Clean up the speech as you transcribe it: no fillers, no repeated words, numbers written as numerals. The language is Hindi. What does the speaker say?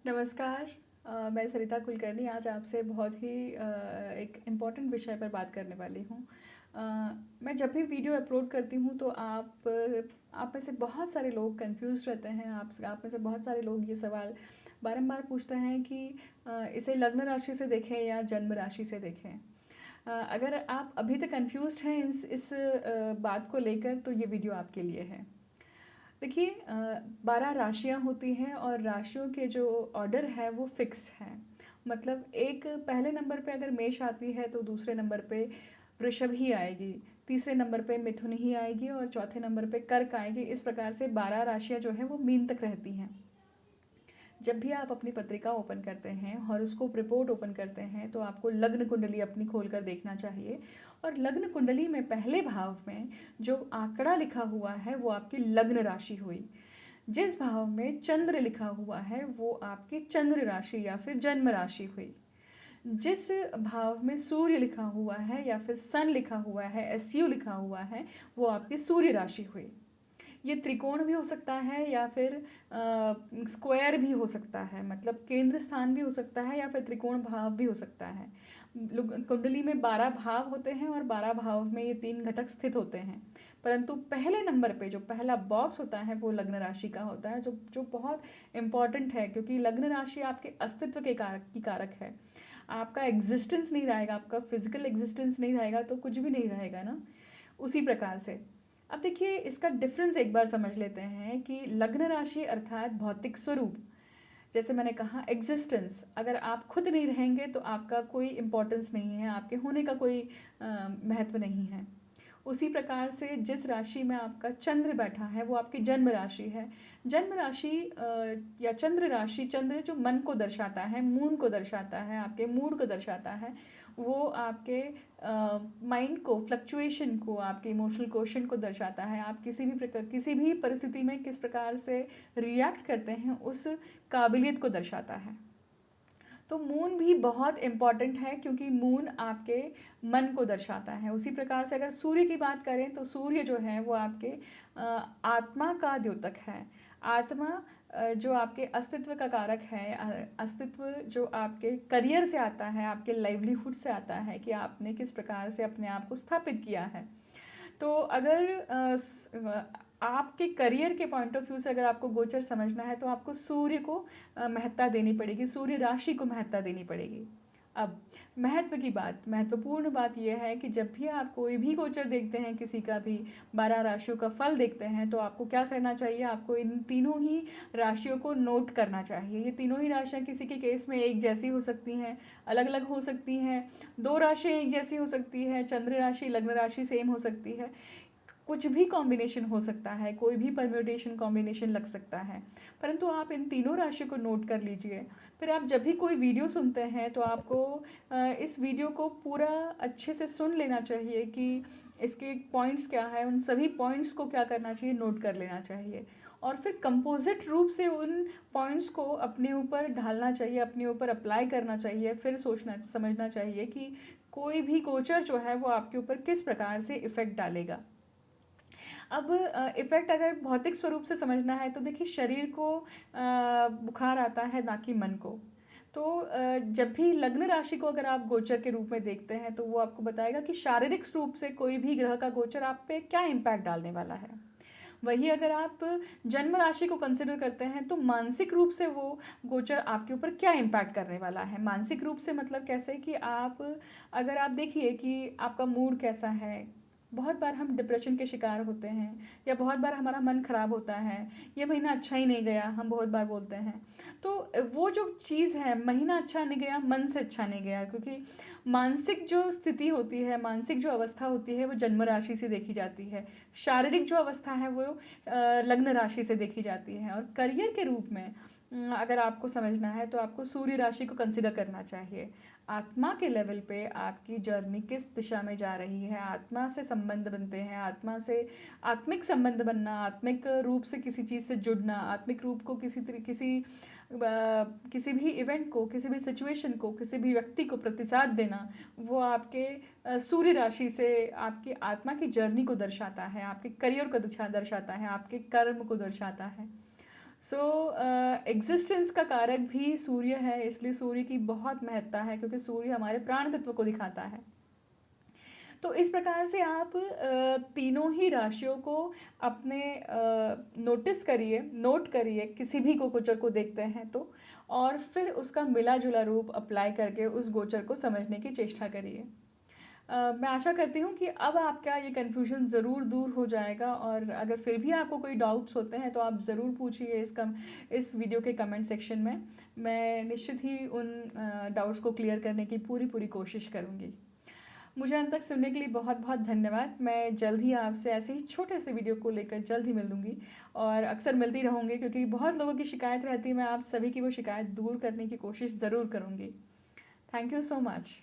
नमस्कार। मैं सरिता कुलकर्णी आज आपसे बहुत ही एक इम्पॉर्टेंट विषय पर बात करने वाली हूँ। अ, मैं जब भी वीडियो अपलोड करती हूँ तो आप में से बहुत सारे लोग कंफ्यूज रहते हैं। आप में से बहुत सारे लोग ये सवाल बारंबार पूछते हैं कि इसे लग्न राशि से देखें या जन्म राशि से देखें। अगर आप अभी तक कंफ्यूज्ड हैं इस बात को लेकर तो ये वीडियो आपके लिए है। देखिए 12 राशियाँ होती हैं और राशियों के जो ऑर्डर है वो फिक्स है। मतलब एक पहले नंबर पे अगर मेष आती है तो दूसरे नंबर पे वृषभ ही आएगी, तीसरे नंबर पे मिथुन ही आएगी और चौथे नंबर पे कर्क आएगी। इस प्रकार से 12 राशियाँ जो है वो मीन तक रहती हैं। जब भी आप अपनी पत्रिका ओपन करते हैं, हॉरोस्कोप रिपोर्ट ओपन करते हैं, तो आपको लग्न कुंडली अपनी खोलकर देखना चाहिए। और लग्न कुंडली में पहले भाव में जो आंकड़ा लिखा हुआ है वो आपकी लग्न राशि हुई। जिस भाव में चंद्र लिखा हुआ है वो आपकी चंद्र राशि या फिर जन्म राशि हुई। जिस भाव में सूर्य लिखा हुआ है या फिर सन लिखा हुआ है, एसयू लिखा हुआ है, वो आपकी सूर्य राशि हुई। ये त्रिकोण भी हो सकता है या फिर स्क्वायर भी हो सकता है, मतलब केंद्र स्थान भी हो सकता है या फिर त्रिकोण भाव भी हो सकता है। कुंडली में 12 भाव होते हैं और 12 भाव में ये 3 घटक स्थित होते हैं। परंतु पहले नंबर पे जो पहला बॉक्स होता है वो लग्न राशि का होता है, जो जो बहुत इम्पॉर्टेंट है, क्योंकि लग्न राशि आपके अस्तित्व के कारक है। आपका एग्जिस्टेंस नहीं रहेगा, आपका फिजिकल एग्जिस्टेंस नहीं रहेगा तो कुछ भी नहीं रहेगा ना। उसी प्रकार से अब देखिए इसका डिफरेंस एक बार समझ लेते हैं कि लग्न राशि अर्थात भौतिक स्वरूप। जैसे मैंने कहा एग्जिस्टेंस, अगर आप खुद नहीं रहेंगे तो आपका कोई इम्पोर्टेंस नहीं है, आपके होने का कोई महत्व नहीं है। उसी प्रकार से जिस राशि में आपका चंद्र बैठा है वो आपकी जन्म राशि है। जन्म राशि या चंद्र राशि, चंद्र जो मन को दर्शाता है, मून को दर्शाता है, आपके मूड को दर्शाता है, वो आपके माइंड को, फ्लक्चुएशन को, आपके इमोशनल क्वेश्चन को दर्शाता है। आप किसी भी परिस्थिति में किस प्रकार से रिएक्ट करते हैं उस काबिलियत को दर्शाता है। तो मून भी बहुत इम्पॉर्टेंट है क्योंकि मून आपके मन को दर्शाता है। उसी प्रकार से अगर सूर्य की बात करें तो सूर्य जो है वो आपके आत्मा का द्योतक है। आत्मा जो आपके अस्तित्व का कारक है, अस्तित्व जो आपके करियर से आता है, आपके लाइवलीहुड से आता है कि आपने किस प्रकार से अपने आप को स्थापित किया है। तो अगर आपके करियर के पॉइंट ऑफ व्यू से अगर आपको गोचर समझना है तो आपको सूर्य को महत्ता देनी पड़ेगी, सूर्य राशि को महत्ता देनी पड़ेगी। अब महत्व की बात, महत्वपूर्ण बात यह है कि जब भी आप कोई भी गोचर देखते हैं, किसी का भी 12 राशियों का फल देखते हैं, तो आपको क्या करना चाहिए? आपको इन तीनों ही राशियों को नोट करना चाहिए। ये तीनों ही राशियाँ किसी के केस में एक जैसी हो सकती हैं, अलग अलग हो सकती हैं। 2 राशियाँ एक जैसी हो सकती है, चंद्र राशि लग्न राशि सेम हो सकती है। कुछ भी कॉम्बिनेशन हो सकता है, कोई भी परम्यूटेशन कॉम्बिनेशन लग सकता है, परंतु आप इन तीनों राशियों को नोट कर लीजिए। फिर आप जब भी कोई वीडियो सुनते हैं तो आपको इस वीडियो को पूरा अच्छे से सुन लेना चाहिए कि इसके पॉइंट्स क्या है, उन सभी पॉइंट्स को क्या करना चाहिए, नोट कर लेना चाहिए। और फिर कंपोजिट रूप से उन पॉइंट्स को अपने ऊपर ढालना चाहिए, अपने ऊपर अप्लाई करना चाहिए। फिर सोचना समझना चाहिए कि कोई भी गोचर जो है वो आपके ऊपर किस प्रकार से इफ़ेक्ट डालेगा। अब इफ़ेक्ट अगर भौतिक स्वरूप से समझना है तो देखिए शरीर को बुखार आता है, ना कि मन को। तो जब भी लग्न राशि को अगर आप गोचर के रूप में देखते हैं तो वो आपको बताएगा कि शारीरिक रूप से कोई भी ग्रह का गोचर आप पे क्या इम्पैक्ट डालने वाला है। वही अगर आप जन्म राशि को कंसिडर करते हैं तो मानसिक रूप से वो गोचर आपके ऊपर क्या इम्पैक्ट करने वाला है। मानसिक रूप से मतलब कैसे कि आप अगर आप देखिए कि आपका मूड कैसा है। बहुत बार हम डिप्रेशन के शिकार होते हैं या बहुत बार हमारा मन खराब होता है, ये महीना अच्छा ही नहीं गया, हम बहुत बार बोलते हैं। तो वो जो चीज़ है, महीना अच्छा नहीं गया, मन से अच्छा नहीं गया, क्योंकि मानसिक जो स्थिति होती है, मानसिक जो अवस्था होती है वो जन्म राशि से देखी जाती है। शारीरिक जो अवस्था है वो लग्न राशि से देखी जाती है। और करियर के रूप में अगर आपको समझना है तो आपको सूर्य राशि को कंसिडर करना चाहिए। आत्मा के लेवल पे आपकी जर्नी किस दिशा में जा रही है, आत्मा से संबंध बनते हैं, आत्मा से आत्मिक संबंध बनना, आत्मिक रूप से किसी चीज़ से जुड़ना, आत्मिक रूप को किसी भी इवेंट को, किसी भी सिचुएशन को, किसी भी व्यक्ति को प्रतिसाद देना, वो आपके सूर्य राशि से आपकी आत्मा की जर्नी को दर्शाता है, आपके करियर को दर्शाता है, आपके कर्म को दर्शाता है। सो एग्जिस्टेंस का कारक भी सूर्य है, इसलिए सूर्य की बहुत महत्ता है क्योंकि सूर्य हमारे प्राण तत्व को दिखाता है। तो इस प्रकार से आप तीनों ही राशियों को अपने नोटिस करिए, नोट करिए किसी भी को गोचर को देखते हैं तो, और फिर उसका मिला जुला रूप अप्लाई करके उस गोचर को समझने की चेष्टा करिए। मैं आशा करती हूँ कि अब आपका ये कन्फ्यूजन ज़रूर दूर हो जाएगा, और अगर फिर भी आपको कोई डाउट्स होते हैं तो आप ज़रूर पूछिए इस वीडियो के कमेंट सेक्शन में। मैं निश्चित ही उन डाउट्स को क्लियर करने की पूरी कोशिश करूँगी। मुझे अंत तक सुनने के लिए बहुत बहुत धन्यवाद। मैं जल्द ही आपसे ऐसे ही छोटे से वीडियो को लेकर जल्द ही मिल लूँगी, और अक्सर मिलती रहूँगी क्योंकि बहुत लोगों की शिकायत रहती है। मैं आप सभी की वो शिकायत दूर करने की कोशिश ज़रूर करूँगी। Thank you so much.